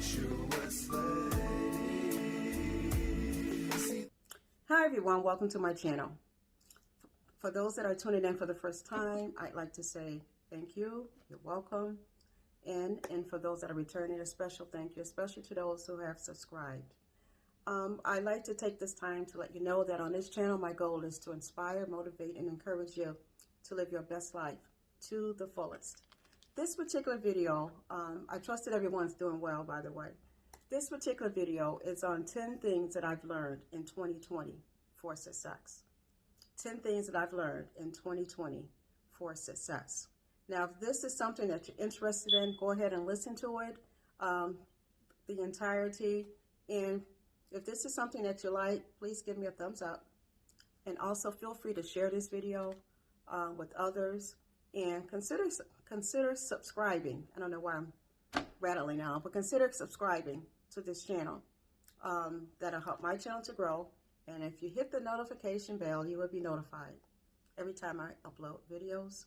Virtuous Lady. Hi everyone, welcome to my channel. For those that are tuning in for the first time, I'd like to say thank you, you're welcome. And for those that are returning, a special thank you, especially to those who have subscribed. I'd like to take this time to let you know that on this channel, my goal is to inspire, motivate, and encourage you to live your best life to the fullest. This particular video, I trust that everyone's doing well, by the way. This particular video is on 10 things that I've learned in 2020 for success. 10 things that I've learned in 2020 for success. Now, if this is something that you're interested in, go ahead and listen to it, the entirety. And if this is something that you like, please give me a thumbs up. And also feel free to share this video with others. And consider subscribing. I don't know why I'm rattling now, but consider subscribing to this channel. That'll help my channel to grow. And if you hit the notification bell, you will be notified every time I upload videos.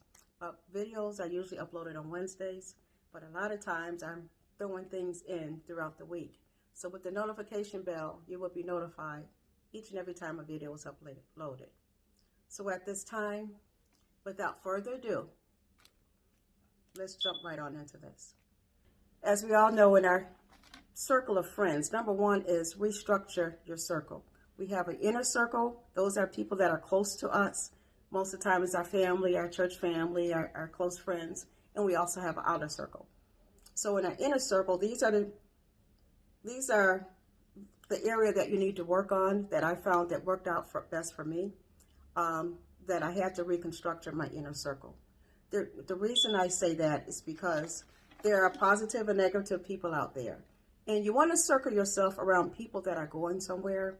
Videos are usually uploaded on Wednesdays, but a lot of times I'm throwing things in throughout the week. So with the notification bell, you will be notified each and every time a video is uploaded. So at this time, without further ado, let's jump right on into this. As we all know, in our circle of friends, number one is restructure your circle. We have an inner circle. Those are people that are close to us. Most of the time it's our family, our church family, our close friends, and we also have an outer circle. So in our inner circle, these are the area that you need to work on, that I found that worked out best for me, that I had to reconstruct my inner circle. The reason I say that is because there are positive and negative people out there. And you want to circle yourself around people that are going somewhere.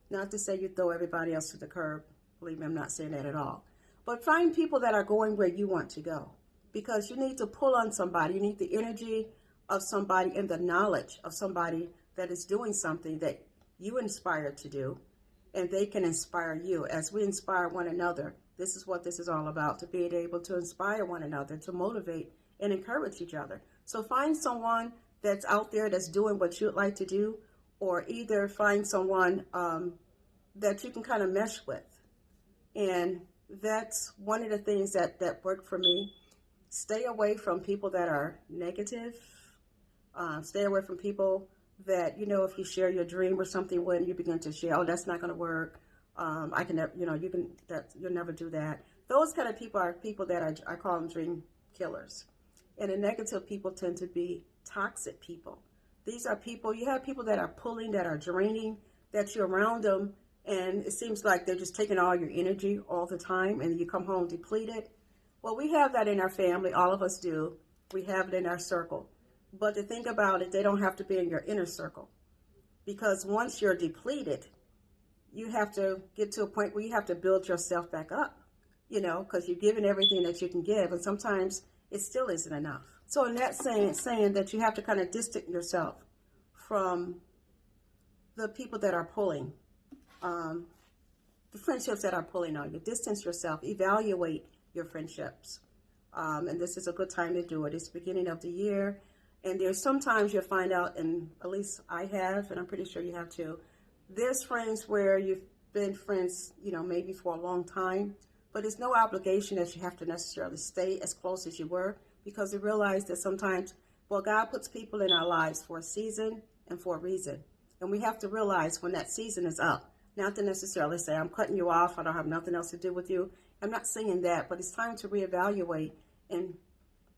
Not to say you throw everybody else to the curb. Believe me, I'm not saying that at all. But find people that are going where you want to go. Because you need to pull on somebody. You need the energy of somebody and the knowledge of somebody that is doing something that you inspire to do. And they can inspire you. As we inspire one another, this is what this is all about, to be able to inspire one another, to motivate and encourage each other. So find someone that's out there that's doing what you'd like to do, or either find someone that you can kind of mesh with. And that's one of the things that worked for me. Stay away from people that are negative. Stay away from people that, you know, if you share your dream or something, when you begin to share, oh, that's not going to work. I can never, you know, you'll never do that. Those kind of people are people that I call them dream killers. And the negative people tend to be toxic people. These are people, you have people that are pulling, that are draining, that you're around them, and it seems like they're just taking all your energy all the time, and you come home depleted. Well, we have that in our family. All of us do. We have it in our circle. But to think about it, they don't have to be in your inner circle. Because once you're depleted, you have to get to a point where you have to build yourself back up, you know, because you've given everything that you can give, and sometimes it still isn't enough. So in that saying that you have to kind of distance yourself from the people that are pulling, the friendships that are pulling on you. Distance yourself, evaluate your friendships. And this is a good time to do it. It's the beginning of the year. And there's sometimes you'll find out, and at least I have, and I'm pretty sure you have too, there's friends where you've been friends, you know, maybe for a long time, but it's no obligation that you have to necessarily stay as close as you were, because we realize that sometimes, well, God puts people in our lives for a season and for a reason. And we have to realize when that season is up, not to necessarily say, I'm cutting you off, I don't have nothing else to do with you. I'm not saying that, but it's time to reevaluate and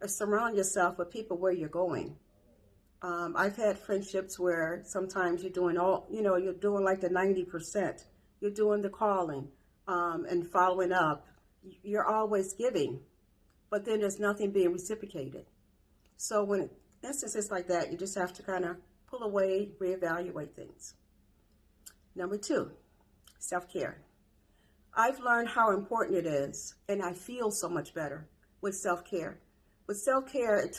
surround yourself with people where you're going. I've had friendships where sometimes you're doing you're doing like the 90%. You're doing the calling and following up. You're always giving, but then there's nothing being reciprocated. So when instances like that, you just have to kind of pull away, reevaluate things. Number two, self-care. I've learned how important it is, and I feel so much better with self-care. With self-care, it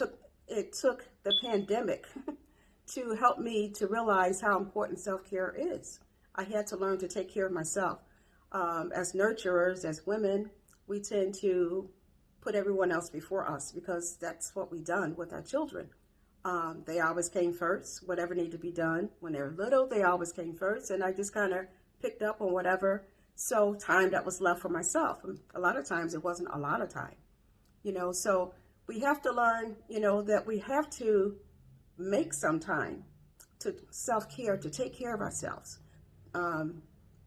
took the pandemic to help me to realize how important self-care is. I had to learn to take care of myself. As nurturers, as women, we tend to put everyone else before us because that's what we've done with our children. They always came first, whatever needed to be done. When they were little, they always came first, and I just kind of picked up on whatever time that was left for myself. And a lot of times it wasn't a lot of time, so we have to learn, that we have to make some time to self-care, to take care of ourselves.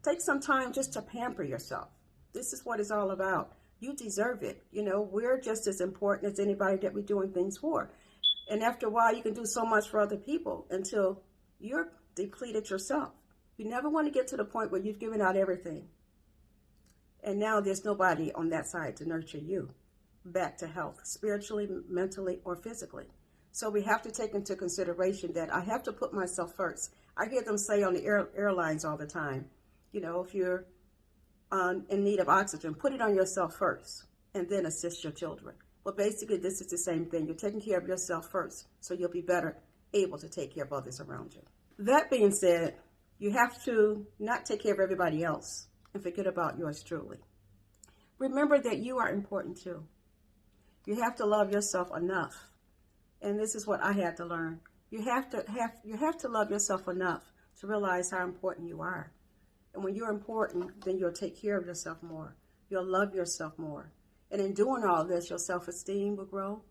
Take some time just to pamper yourself. This is what it's all about. You deserve it. We're just as important as anybody that we're doing things for. And after a while, you can do so much for other people until you're depleted yourself. You never want to get to the point where you've given out everything. And now there's nobody on that side to nurture you back to health, spiritually, mentally, or physically. So we have to take into consideration that I have to put myself first. I hear them say on the airlines all the time, if you're in need of oxygen, put it on yourself first and then assist your children. Well, basically, this is the same thing. You're taking care of yourself first, so you'll be better able to take care of others around you. That being said, you have to not take care of everybody else and forget about yours truly. Remember that you are important too. You have to love yourself enough. And this is what I had to learn. You have to love yourself enough to realize how important you are. And when you're important, then you'll take care of yourself more. You'll love yourself more. And in doing all this, your self-esteem will grow,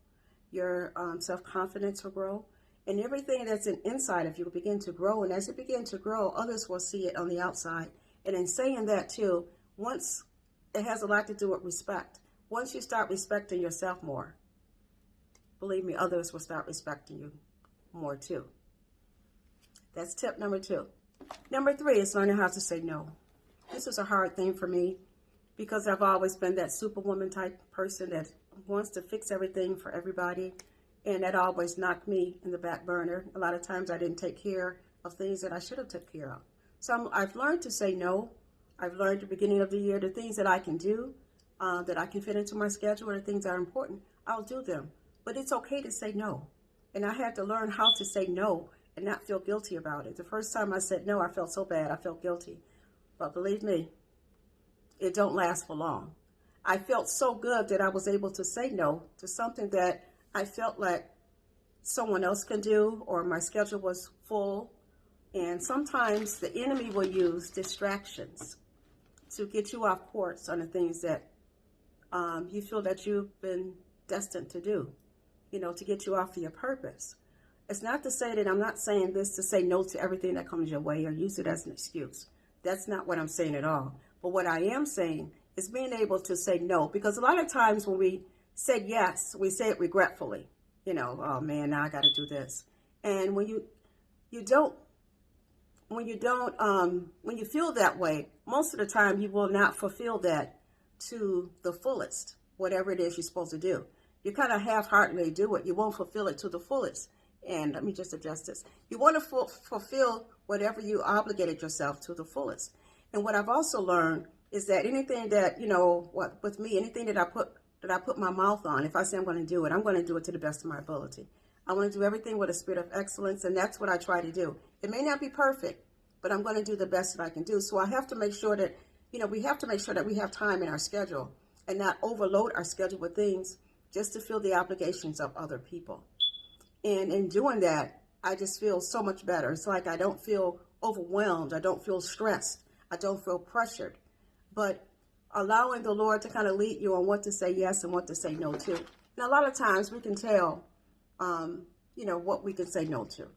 your self-confidence will grow, and everything that's inside of you will begin to grow. And as it begins to grow, others will see it on the outside. And in saying that too, once it has a lot to do with respect. Once you start respecting yourself more, believe me, others will start respecting you more too. That's tip number 2. Number 3 is learning how to say no. This is a hard thing for me because I've always been that superwoman type person that wants to fix everything for everybody. And that always knocked me in the back burner. A lot of times I didn't take care of things that I should have took care of. So I've learned to say no. I've learned at the beginning of the year the things that I can do, that I can fit into my schedule, or the things that are important, I'll do them. But it's okay to say no. And I had to learn how to say no and not feel guilty about it. The first time I said no, I felt so bad. I felt guilty. But believe me, it don't last for long. I felt so good that I was able to say no to something that I felt like someone else can do, or my schedule was full. And sometimes the enemy will use distractions to get you off course on the things that you feel that you've been destined to do, to get you off of your purpose. It's not to say that I'm not saying this to say no to everything that comes your way or use it as an excuse. That's not what I'm saying at all. But what I am saying is being able to say no, because a lot of times when we say yes, we say it regretfully. Oh man, now I got to do this. And when you feel that way, most of the time you will not fulfill that to the fullest, whatever it is you're supposed to do. You kind of half-heartedly do it. You won't fulfill it to the fullest. And let me just adjust this. You want to fulfill whatever you obligated yourself to the fullest. And what I've also learned is that anything that, with me, anything that I put my mouth on, if I say I'm going to do it, I'm going to do it to the best of my ability. I want to do everything with a spirit of excellence, and that's what I try to do. It may not be perfect, but I'm going to do the best that I can do. So I have to make sure that, we have to make sure that we have time in our schedule and not overload our schedule with things just to fill the obligations of other people. And in doing that, I just feel so much better. It's like I don't feel overwhelmed. I don't feel stressed. I don't feel pressured. But allowing the Lord to kind of lead you on what to say yes and what to say no to. And a lot of times we can tell, what we can say no to.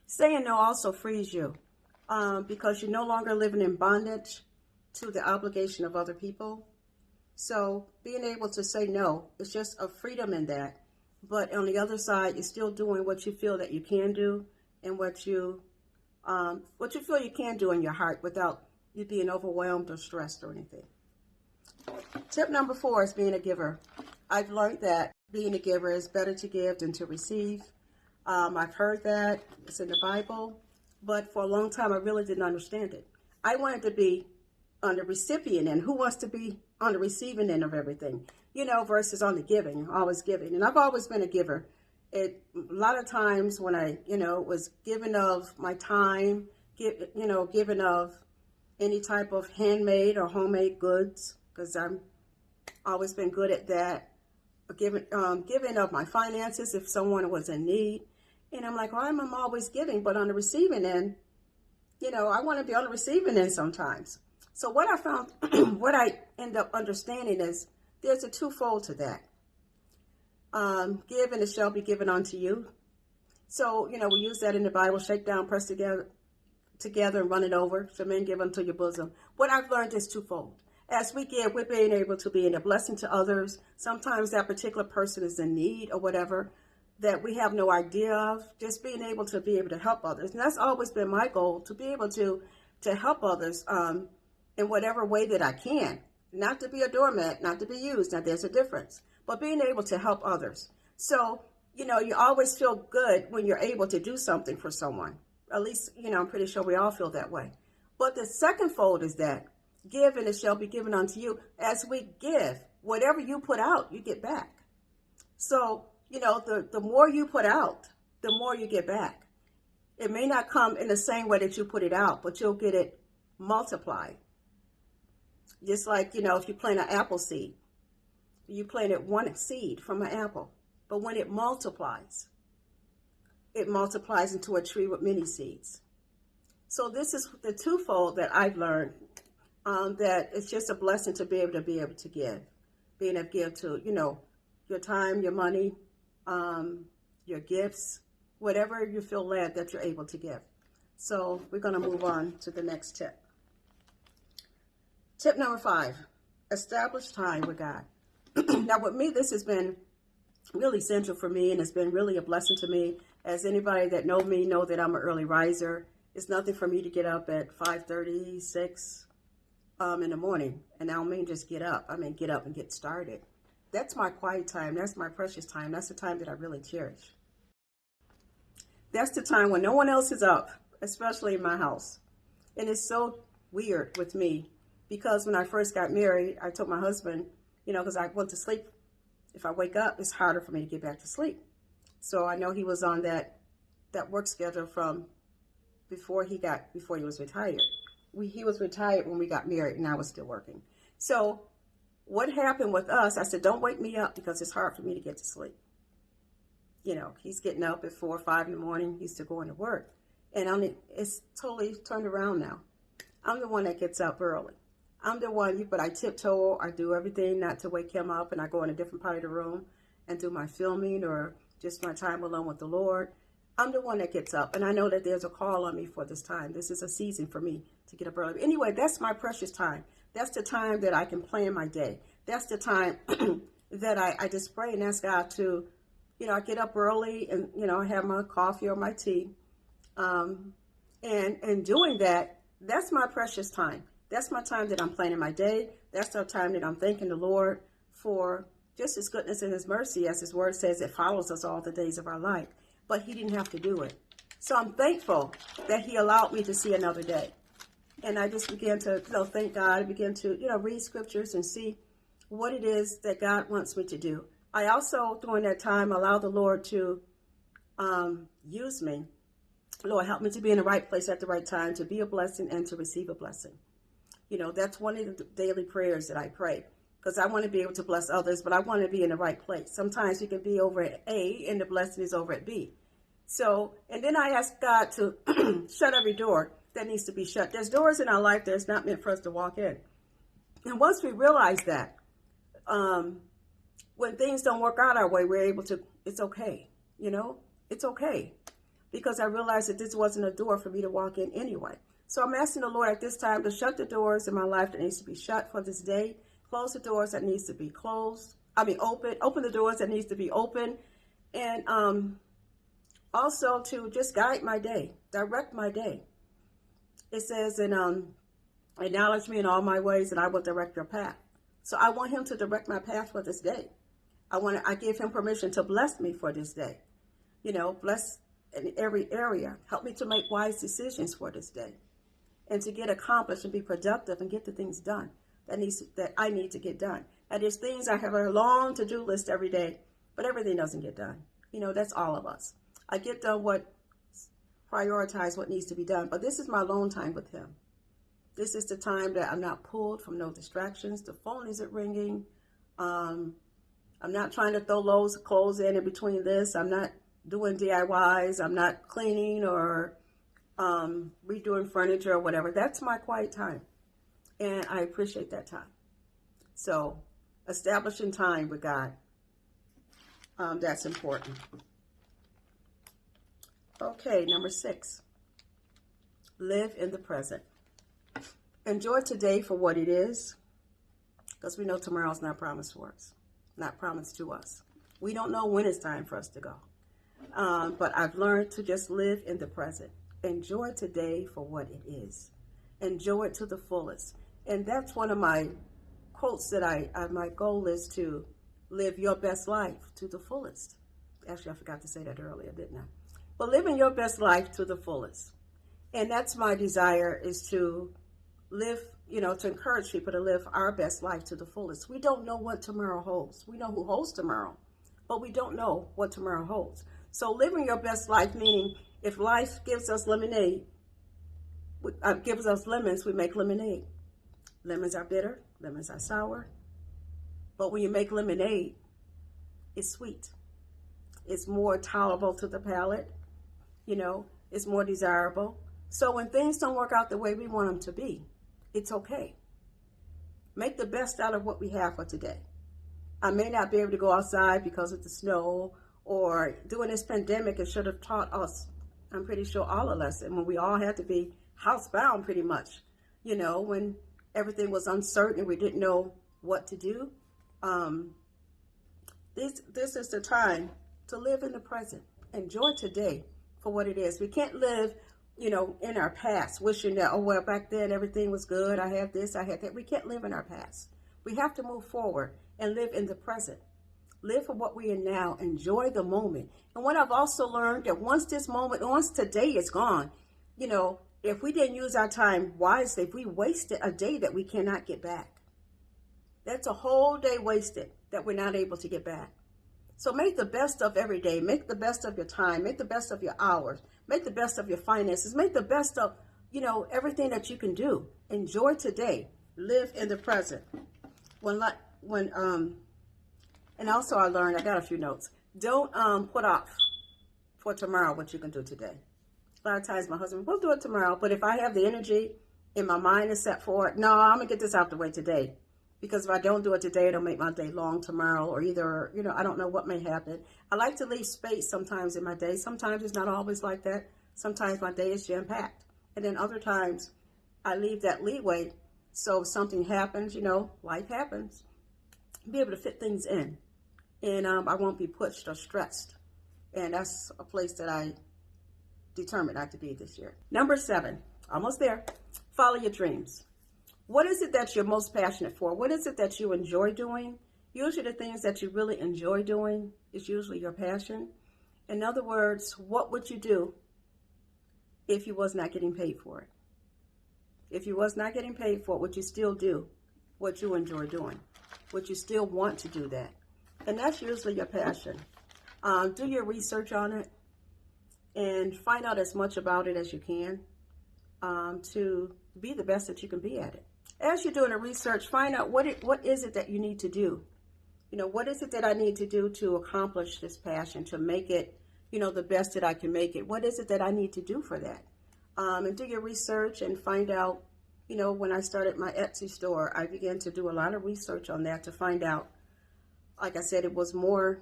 Saying no also frees you because you're no longer living in bondage to the obligation of other people. So being able to say no is just a freedom in that. But on the other side, you're still doing what you feel that you can do and what you feel you can do in your heart without you being overwhelmed or stressed or anything. Tip number 4 is being a giver. I've learned that being a giver is better to give than to receive. I've heard that. It's in the Bible. But for a long time, I really didn't understand it. I wanted to be on the recipient end. Who wants to be on the receiving end of everything? Versus on the giving, always giving. And I've always been a giver. A lot of times when I, was giving of my time, giving of any type of handmade or homemade goods, because I've always been good at that. giving of my finances if someone was in need. And I'm like, why am I always giving? But on the receiving end, I want to be on the receiving end sometimes. So what I found, what I end up understanding is there's a twofold to that. Give and it shall be given unto you. So, we use that in the Bible, shake down, press together and run it over. So men give unto your bosom. What I've learned is twofold. As we give, we're being able to be in a blessing to others. Sometimes that particular person is in need or whatever that we have no idea of. Just being able to help others. And that's always been my goal, to be able to help others in whatever way that I can. Not to be a doormat, not to be used. Now, there's a difference. But being able to help others. So, you always feel good when you're able to do something for someone. At least, I'm pretty sure we all feel that way. But the second fold is that give and it shall be given unto you. As we give, whatever you put out, you get back. So, the more you put out, the more you get back. It may not come in the same way that you put it out, but you'll get it multiplied. Just like, if you plant an apple seed, you planted one seed from an apple. But when it multiplies into a tree with many seeds. So this is the twofold that I've learned, that it's just a blessing to be able to give. Being able to give to, your time, your money, your gifts, whatever you feel led that you're able to give. So we're going to move on to the next tip. Tip number 5, establish time with God. Now with me, this has been really central for me, and it's been really a blessing to me. As anybody that know me know that I'm an early riser. It's nothing for me to get up at 5:30, 6 in the morning. And I don't mean just get up. I mean get up and get started. That's my quiet time. That's my precious time. That's the time that I really cherish. That's the time when no one else is up, especially in my house. And it's so weird with me because when I first got married, I told my husband, because I went to sleep. If I wake up, it's harder for me to get back to sleep. So I know he was on that work schedule from before he was retired. He was retired when we got married, and I was still working. So what happened with us, I said, don't wake me up because it's hard for me to get to sleep. He's getting up at 4 or 5 in the morning. He's still going to work. And it's totally turned around now. I'm the one that gets up early. I'm the one, but I tiptoe, I do everything not to wake him up, and I go in a different part of the room and do my filming or just my time alone with the Lord. I'm the one that gets up, and I know that there's a call on me for this time. This is a season for me to get up early. Anyway, that's my precious time. That's the time that I can plan my day. That's the time that I just pray and ask God to, I get up early and, I have my coffee or my tea. And doing that, that's my precious time. That's my time that I'm planning my day. That's the time that I'm thanking the Lord for just his goodness and his mercy. As his word says, it follows us all the days of our life. But he didn't have to do it. So I'm thankful that he allowed me to see another day. And I just began to thank God. I began to, read scriptures and see what it is that God wants me to do. I also, during that time, allow the Lord to use me. Lord, help me to be in the right place at the right time, to be a blessing and to receive a blessing. That's one of the daily prayers that I pray, because I want to be able to bless others, but I want to be in the right place. Sometimes you can be over at A and the blessing is over at B. So, and then I ask God to shut every door that needs to be shut. There's doors in our life that's not meant for us to walk in. And once we realize that, when things don't work out our way, we're able to, it's okay. It's okay. Because I realized that this wasn't a door for me to walk in anyway. So I'm asking the Lord at this time to shut the doors in my life that needs to be shut for this day. Close the doors that needs to be closed. Open the doors that needs to be open. And also to just guide my day, direct my day. It says, acknowledge me in all my ways and I will direct your path. So I want him to direct my path for this day. I give him permission to bless me for this day. Bless in every area. Help me to make wise decisions for this day. And to get accomplished and be productive and get the things done that I need to get done. And there's things, I have a long to-do list every day, but everything doesn't get done. That's all of us. I get done prioritize what needs to be done, but this is my alone time with him. This is the time that I'm not pulled from no distractions. The phone isn't ringing. I'm I'm not trying to throw loads of clothes in between this. I'm not doing DIYs. I'm not cleaning or redoing furniture or whatever. That's my quiet time. And I appreciate that time. So establishing time with God, that's important. Okay, number 6, live in the present. Enjoy today for what it is, because we know tomorrow's not promised for us, not promised to us. We don't know when it's time for us to go. But I've learned to just live in the present. Enjoy today for what it is. Enjoy it to the fullest. And that's one of my quotes that my goal is to live your best life to the fullest. Actually, I forgot to say that earlier, didn't I? But living your best life to the fullest. And that's my desire, is to live, to encourage people to live our best life to the fullest. We don't know what tomorrow holds. We know who holds tomorrow, but we don't know what tomorrow holds. So living your best life, meaning if life gives us lemonade, gives us lemons, we make lemonade. Lemons are bitter, lemons are sour. But when you make lemonade, it's sweet. It's more tolerable to the palate. It's more desirable. So when things don't work out the way we want them to be, it's okay. Make the best out of what we have for today. I may not be able to go outside because of the snow, or during this pandemic, it should have taught us, I'm pretty sure, all of us, and when we all had to be housebound pretty much, when everything was uncertain, we didn't know what to do. This is the time to live in the present. Enjoy today for what it is. We can't live, in our past, wishing that, back then everything was good. I had this, I had that. We can't live in our past. We have to move forward and live in the present. Live for what we are now. Enjoy the moment. And what I've also learned, that once today is gone, if we didn't use our time wisely, if we wasted a day that we cannot get back, that's a whole day wasted that we're not able to get back. So make the best of every day. Make the best of your time. Make the best of your hours. Make the best of your finances. Make the best of, everything that you can do. Enjoy today. Live in the present. And also I learned, I got a few notes. Don't put off for tomorrow what you can do today. A lot of times my husband, we'll do it tomorrow. But if I have the energy in my mind is set for it, no, I'm going to get this out the way today. Because if I don't do it today, it'll make my day long tomorrow, or either, I don't know what may happen. I like to leave space sometimes in my day. Sometimes it's not always like that. Sometimes my day is jam-packed. And then other times I leave that leeway. So if something happens, life happens, be able to fit things in. And I won't be pushed or stressed. And that's a place that I determined not to be this year. Number 7, almost there. Follow your dreams. What is it that you're most passionate for? What is it that you enjoy doing? Usually the things that you really enjoy doing is usually your passion. In other words, what would you do if you was not getting paid for it? If you was not getting paid for it, would you still do what you enjoy doing? Would you still want to do that? And that's usually your passion. Do your research on it and find out as much about it as you can to be the best that you can be at it. As you're doing the research, find out what is it that you need to do. What is it that I need to do to accomplish this passion, to make it, the best that I can make it? What is it that I need to do for that? And do your research and find out, when I started my Etsy store, I began to do a lot of research on that to find out, like I said, it was more,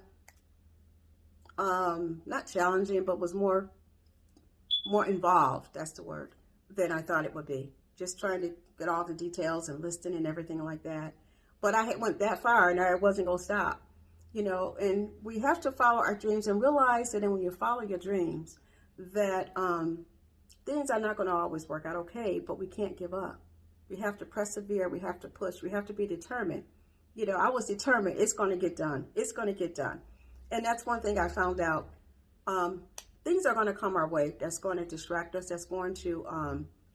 not challenging, but was more involved, that's the word, than I thought it would be. Just trying to get all the details and listing and everything like that. But I went that far and I wasn't going to stop, and we have to follow our dreams and realize that when you follow your dreams, that things are not going to always work out okay, but we can't give up. We have to persevere. We have to push. We have to be determined. I was determined. It's going to get done. It's going to get done. And that's one thing I found out. Things are going to come our way that's going to distract us, that's going to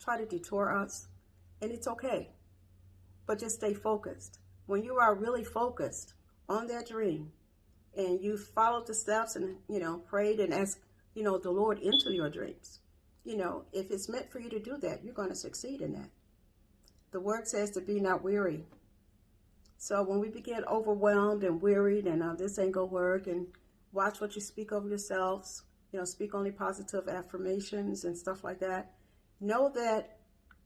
try to detour us, and it's okay. But just stay focused. When you are really focused on that dream and you followed the steps and, prayed and asked, the Lord into your dreams, if it's meant for you to do that, you're going to succeed in that. The word says to be not weary So when we get overwhelmed and wearied and this ain't gonna work, and watch what you speak over yourselves, speak only positive affirmations and stuff like that. Know that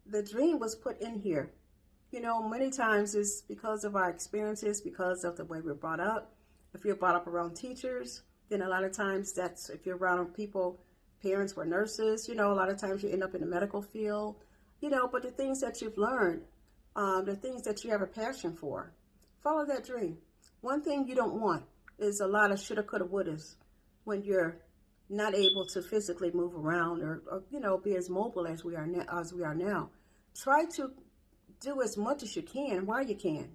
the dream was put in here. Many times it's because of our experiences, because of the way we're brought up. If you're brought up around teachers, then a lot of times that's, if you're around people, parents were nurses, a lot of times you end up in the medical field, but the things that you've learned, the things that you have a passion for, follow that dream. One thing you don't want is a lot of shoulda, coulda, wouldas when you're not able to physically move around or be as mobile as we are now. Try to do as much as you can while you can,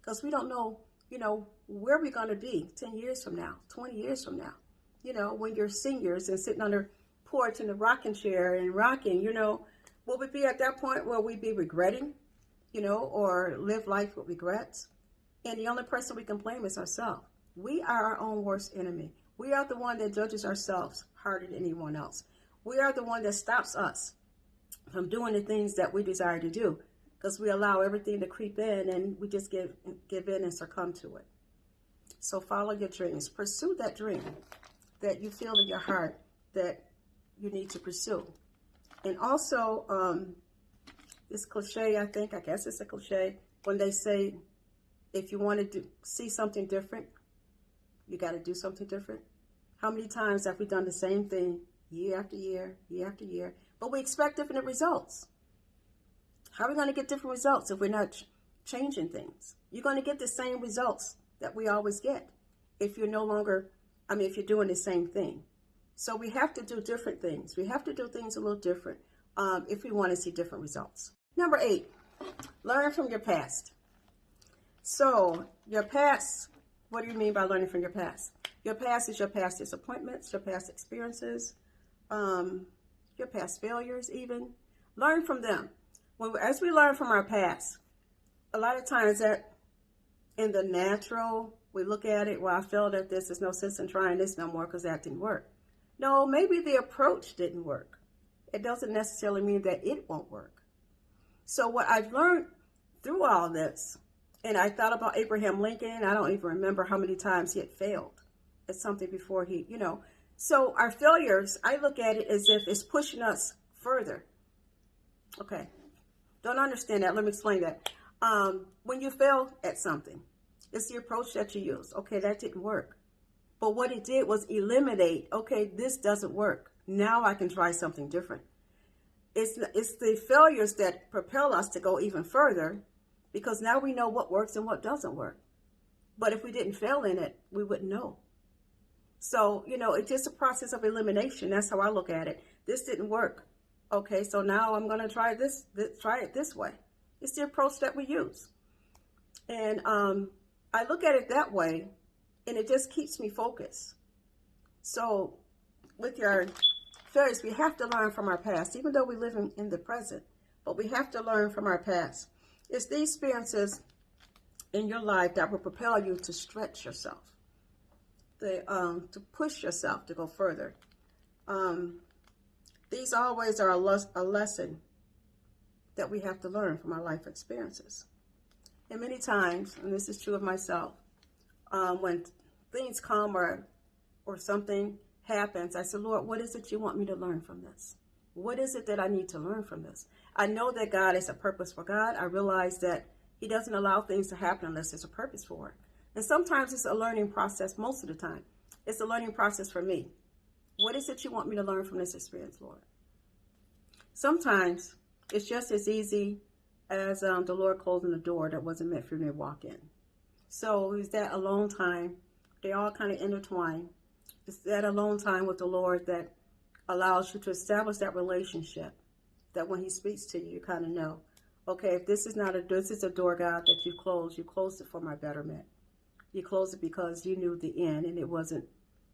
because we don't know, where we're going to be 10 years from now, 20 years from now. When you're seniors and sitting on the porch in the rocking chair and rocking, will we be at that point where we be regretting, or live life with regrets? And the only person we can blame is ourselves. We are our own worst enemy. We are the one that judges ourselves harder than anyone else. We are the one that stops us from doing the things that we desire to do, because we allow everything to creep in and we just give in and succumb to it. So follow your dreams. Pursue that dream that you feel in your heart that you need to pursue. And also, this cliche, I guess it's a cliche, when they say, if you want to see something different, you got to do something different. How many times have we done the same thing year after year, year after year, but we expect different results? How are we going to get different results if we're not changing things? You're going to get the same results that we always get if you're if you're doing the same thing. So we have to do different things. We have to do things a little different if we want to see different results. Number 8, learn from your past. So your past, what do you mean by learning from your past? Your past is your past disappointments, your past experiences, your past failures even. Learn from them. As we learn from our past, a lot of times that in the natural, we look at it, well, I failed at this, there's no sense in trying this no more because that didn't work. No, maybe the approach didn't work. It doesn't necessarily mean that it won't work. So what I've learned through all this, and I thought about Abraham Lincoln, I don't even remember how many times he had failed at something before he, So our failures, I look at it as if it's pushing us further. Okay. Don't understand that. Let me explain that. When you fail at something, it's the approach that you use. Okay, that didn't work. But what it did was eliminate, okay, this doesn't work. Now I can try something different. It's the failures that propel us to go even further, because now we know what works and what doesn't work. But if we didn't fail in it, we wouldn't know. So, it's just a process of elimination. That's how I look at it. This didn't work. Okay, so now I'm going to try it this way. It's the approach that we use. And I look at it that way, and it just keeps me focused. So with your failures, we have to learn from our past, even though we live in the present, but we have to learn from our past. It's these experiences in your life that will propel you to stretch yourself, to push yourself to go further. These always are a lesson that we have to learn from our life experiences. And many times, and this is true of myself, when things come or something happens, I say, Lord, what is it you want me to learn from this? What is it that I need to learn from this? I know that God is a purpose for God. I realize that He doesn't allow things to happen unless there's a purpose for it. And sometimes it's a learning process. Most of the time, it's a learning process for me. What is it you want me to learn from this experience, Lord? Sometimes it's just as easy as the Lord closing the door that wasn't meant for me to walk in. So is that alone time? They all kind of intertwine. It's that alone time with the Lord that allows you to establish that relationship, that when He speaks to you, you kind of know, okay, if this is a door, God, that you closed it for my betterment. You closed it because you knew the end and it wasn't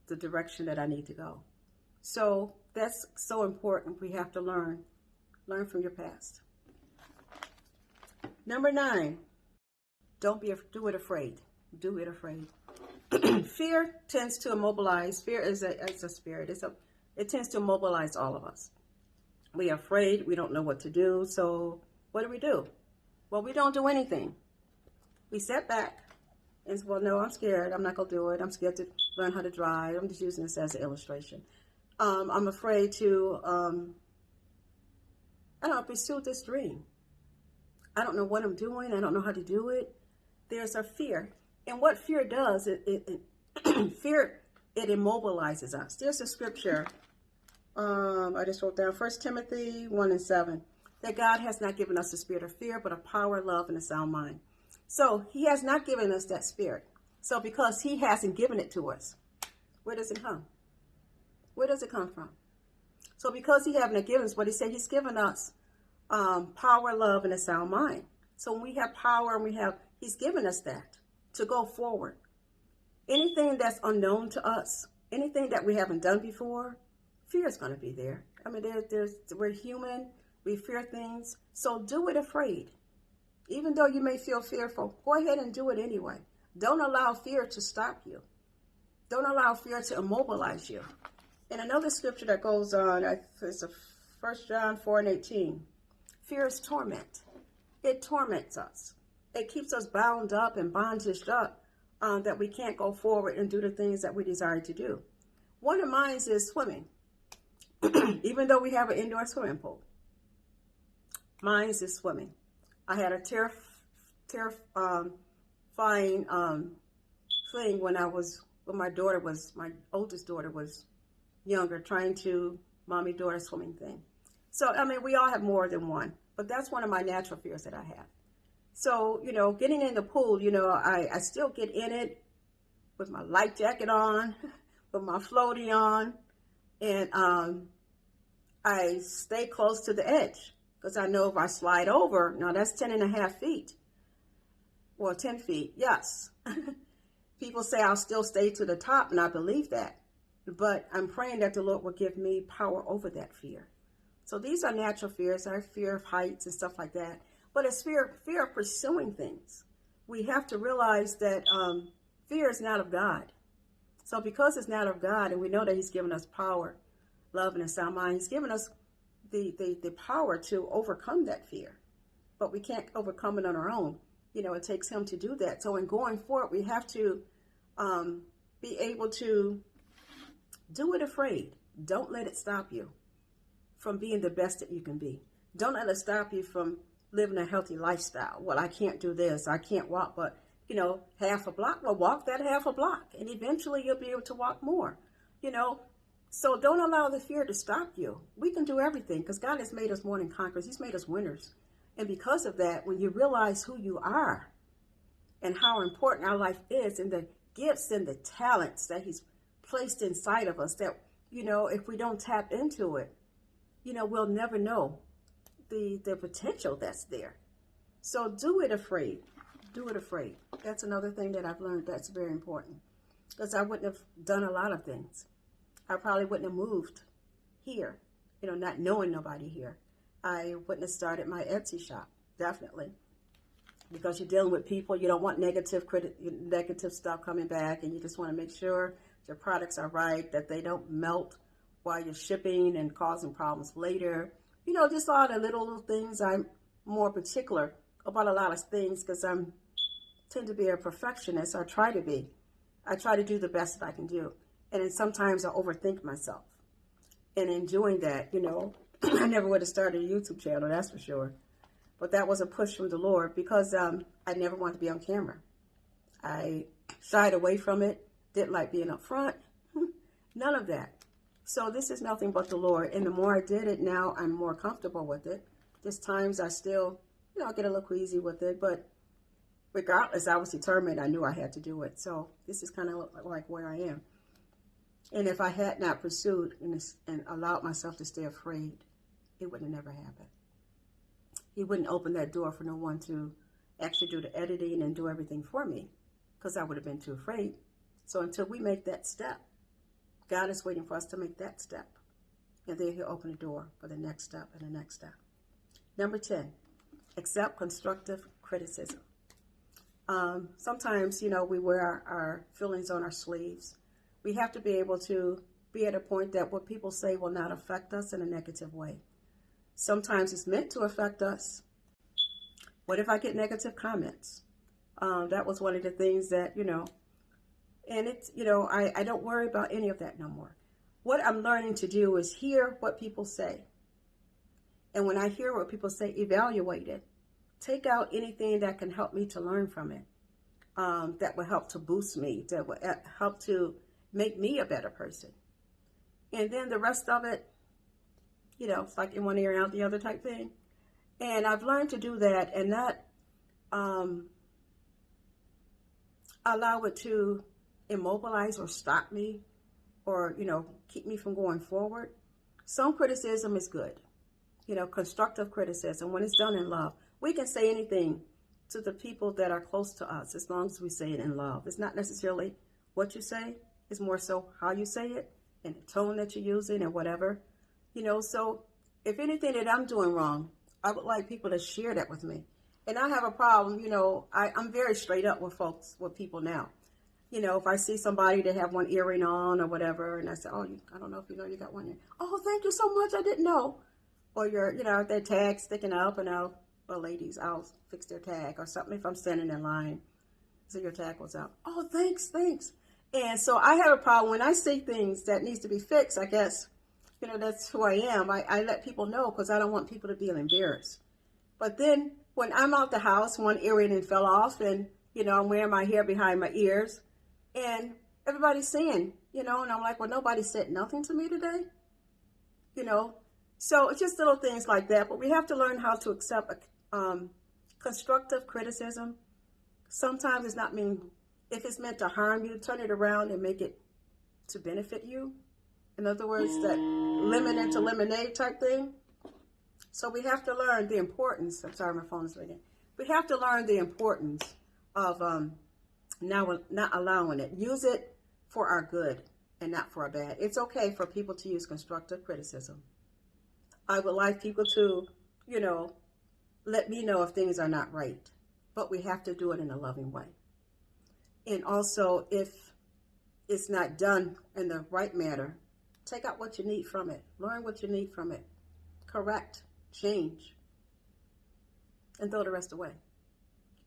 the direction that I need to go. So that's so important. We have to learn from your past. Number 9, do it afraid. Do it afraid. Fear tends to immobilize. Fear is a spirit. It tends to immobilize all of us. We are afraid. We don't know what to do. So what do? Well, we don't do anything. We sat back and said, well, no, I'm scared. I'm not going to do it. I'm scared to learn how to drive. I'm just using this as an illustration. I'm afraid to, I don't know, pursue this dream. I don't know what I'm doing. I don't know how to do it. There's a fear. And what fear does, fear, it immobilizes us. There's a scripture, I just wrote down 1 Timothy 1:7, that God has not given us a spirit of fear, but a power, love, and a sound mind. So he has not given us that spirit. So because he hasn't given it to us, where does it come? Where does it come from? So because he hasn't given us, what he said, he's given us power, love, and a sound mind. So when we have power and he's given us that to go forward. Anything that's unknown to us, anything that we haven't done before, fear is going to be there. I mean, we're human. We fear things. So do it afraid. Even though you may feel fearful, go ahead and do it anyway. Don't allow fear to stop you. Don't allow fear to immobilize you. And another scripture that goes on, it's 1 John 4:18. Fear is torment. It torments us. It keeps us bound up and bondaged up that we can't go forward and do the things that we desire to do. One of mine is swimming. Even though we have an indoor swimming pool. Mine is swimming. I had a terrifying thing when my oldest daughter was younger, trying to mommy-daughter swimming thing. So, I mean, we all have more than one, but that's one of my natural fears that I have. So, getting in the pool, I still get in it with my life jacket on, with my floaty on, and I stay close to the edge because I know if I slide over, now that's 10.5 feet. Well, 10 feet, yes. People say I'll still stay to the top, and I believe that. But I'm praying that the Lord will give me power over that fear. So these are natural fears. I fear of heights and stuff like that. But it's fear of pursuing things. We have to realize that fear is not of God. So because it's not of God, and we know that he's given us power, love, and a sound mind, he's given us the power to overcome that fear. But we can't overcome it on our own. It takes him to do that. So in going forward, we have to be able to do it afraid. Don't let it stop you from being the best that you can be. Don't let it stop you from living a healthy lifestyle. Well, I can't do this. I can't walk, but, half a block. Well, walk that half a block, and eventually you'll be able to walk more, So don't allow the fear to stop you. We can do everything because God has made us more than conquerors. He's made us winners. And because of that, when you realize who you are and how important our life is and the gifts and the talents that he's placed inside of us, that, if we don't tap into it, we'll never know the potential that's there. So do it afraid. Do it afraid. That's another thing that I've learned that's very important. Because I wouldn't have done a lot of things. I probably wouldn't have moved here, not knowing nobody here. I wouldn't have started my Etsy shop, definitely. Because you're dealing with people, you don't want negative stuff coming back, and you just want to make sure your products are right, that they don't melt while you're shipping and causing problems later. Just all the little things. I'm more particular about a lot of things because I tend to be a perfectionist. I try to be. I try to do the best that I can do. And then sometimes I overthink myself. And in doing that, I never would have started a YouTube channel, that's for sure. But that was a push from the Lord because I never wanted to be on camera. I shied away from it, didn't like being up front, none of that. So this is nothing but the Lord. And the more I did it, now I'm more comfortable with it. There's times I still, I get a little queasy with it. But regardless, I was determined. I knew I had to do it. So this is kind of like where I am. And if I had not pursued and allowed myself to stay afraid, it would have never happened. He wouldn't open that door for no one to actually do the editing and do everything for me because I would have been too afraid. So until we make that step, God is waiting for us to make that step. And then he'll open the door for the next step and the next step. Number 10, accept constructive criticism. Sometimes, we wear our feelings on our sleeves. We have to be able to be at a point that what people say will not affect us in a negative way. Sometimes it's meant to affect us. What if I get negative comments? That was one of the things that, and it's, I don't worry about any of that no more. What I'm learning to do is hear what people say. And when I hear what people say, evaluate it. Take out anything that can help me to learn from it. That will help to boost me, that will help to make me a better person. And then the rest of it, it's like in one ear and out the other type thing. And I've learned to do that and not allow it to immobilize or stop me or, keep me from going forward. Some criticism is good. Constructive criticism, when it's done in love. We can say anything to the people that are close to us as long as we say it in love. It's not necessarily what you say. It's more so how you say it and the tone that you're using and whatever. So if anything that I'm doing wrong, I would like people to share that with me. And I have a problem, I'm very straight up with with people now. If I see somebody that have one earring on or whatever, and I say, oh, I don't know if you got one earring. Oh, thank you so much. I didn't know. Or their tag sticking up and ladies, I'll fix their tag or something if I'm standing in line. So your tag was out. Oh, thanks. And so I have a problem when I see things that needs to be fixed, I guess, that's who I am. I let people know because I don't want people to feel embarrassed. But then when I'm out the house, one earring fell off and, I'm wearing my hair behind my ears and everybody's saying, and I'm like, well, nobody said nothing to me today, So it's just little things like that. But we have to learn how to accept constructive criticism. Sometimes it's not mean, if it's meant to harm you, turn it around and make it to benefit you. In other words, that lemon to lemonade type thing. So we have to learn the importance. I'm sorry, my phone is ringing. We have to learn the importance of now not allowing it. Use it for our good and not for our bad. It's okay for people to use constructive criticism. I would like people to, let me know if things are not right. But we have to do it in a loving way. And also, if it's not done in the right manner, take out what you need from it. Learn what you need from it. Correct. Change. And throw the rest away.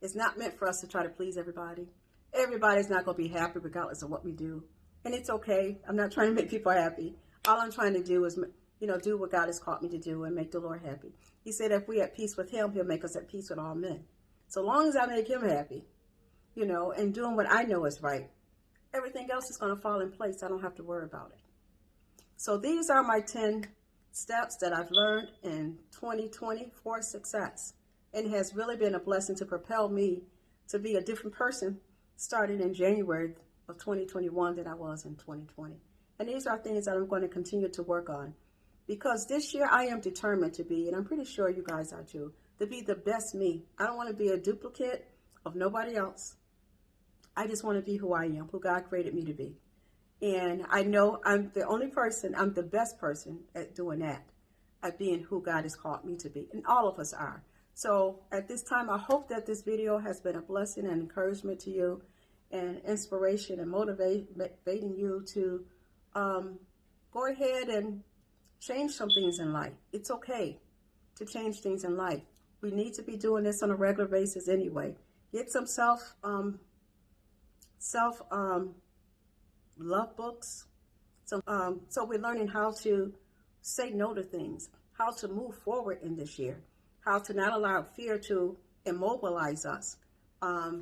It's not meant for us to try to please everybody. Everybody's not going to be happy regardless of what we do. And it's okay. I'm not trying to make people happy. All I'm trying to do is, do what God has called me to do and make the Lord happy. He said if we at peace with him, he'll make us at peace with all men. So long as I make him happy, and doing what I know is right, everything else is going to fall in place. I don't have to worry about it. So these are my 10 steps that I've learned in 2020 for success. And it has really been a blessing to propel me to be a different person starting in January of 2021 than I was in 2020. And these are things that I'm going to continue to work on. Because this year I am determined to be, and I'm pretty sure you guys are too, to be the best me. I don't want to be a duplicate of nobody else. I just want to be who I am, who God created me to be. And I know I'm the best person at doing that, at being who God has called me to be. And all of us are. So at this time, I hope that this video has been a blessing and encouragement to you and inspiration and motivating you to go ahead and change some things in life. It's okay to change things in life. We need to be doing this on a regular basis anyway. Get some self love books. So we're learning how to say no to things, how to move forward in this year, how to not allow fear to immobilize us. Learning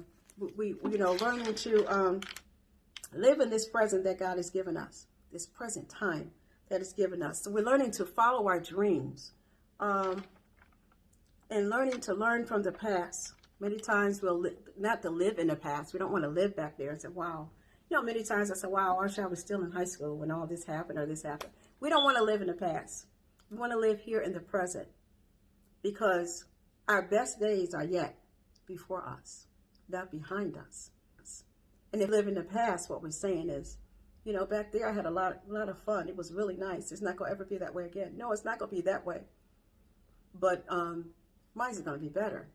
to live in this present that God has given us, this present time that is given us. So we're learning to follow our dreams, and learning to learn from the past. Many times not to live in the past. We don't want to live back there and say, wow. Many times I say, wow, I wish I was still in high school when all this happened or this happened. We don't want to live in the past. We want to live here in the present because our best days are yet before us, not behind us. And if we live in the past, what we're saying is, back there I had a lot of fun. It was really nice. It's not going to ever be that way again. No, it's not going to be that way. But mine's going to be better.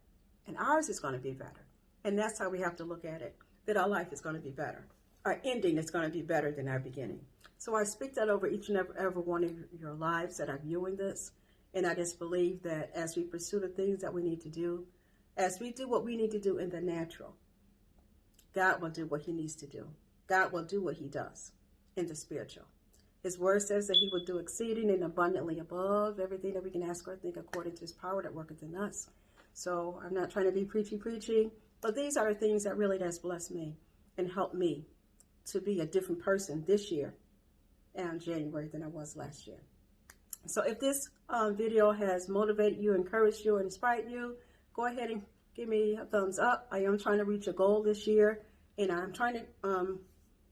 And ours is going to be better. And that's how we have to look at it, that our life is going to be better. Our ending is going to be better than our beginning. So I speak that over each and every one of your lives that are viewing this. And I just believe that as we pursue the things that we need to do, as we do what we need to do in the natural, God will do what he needs to do. God will do what he does in the spiritual. His word says that he will do exceeding and abundantly above everything that we can ask or think according to his power that worketh in us. So I'm not trying to be preachy, but these are the things that really has blessed me and helped me to be a different person this year and January than I was last year. So if this video has motivated you, encouraged you, or inspired you, go ahead and give me a thumbs up. I am trying to reach a goal this year, and I'm trying to,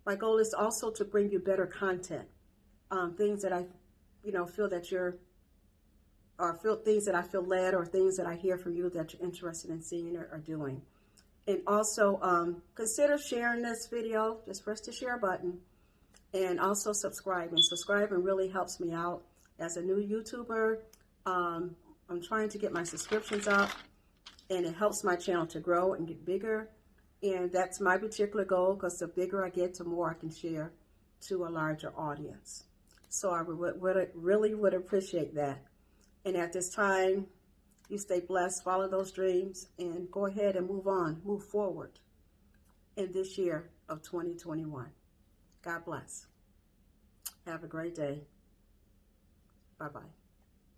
my goal is also to bring you better content, things that I, feel that things that I feel led, or things that I hear from you that you're interested in seeing or doing. And also consider sharing this video. Just press the share button, and also subscribing. Subscribing really helps me out as a new YouTuber. I'm trying to get my subscriptions up, and it helps my channel to grow and get bigger. And that's my particular goal, because the bigger I get, the more I can share to a larger audience. So I really would appreciate that. And at this time, you stay blessed, follow those dreams, and go ahead and move forward in this year of 2021. God bless. Have a great day. Bye-bye.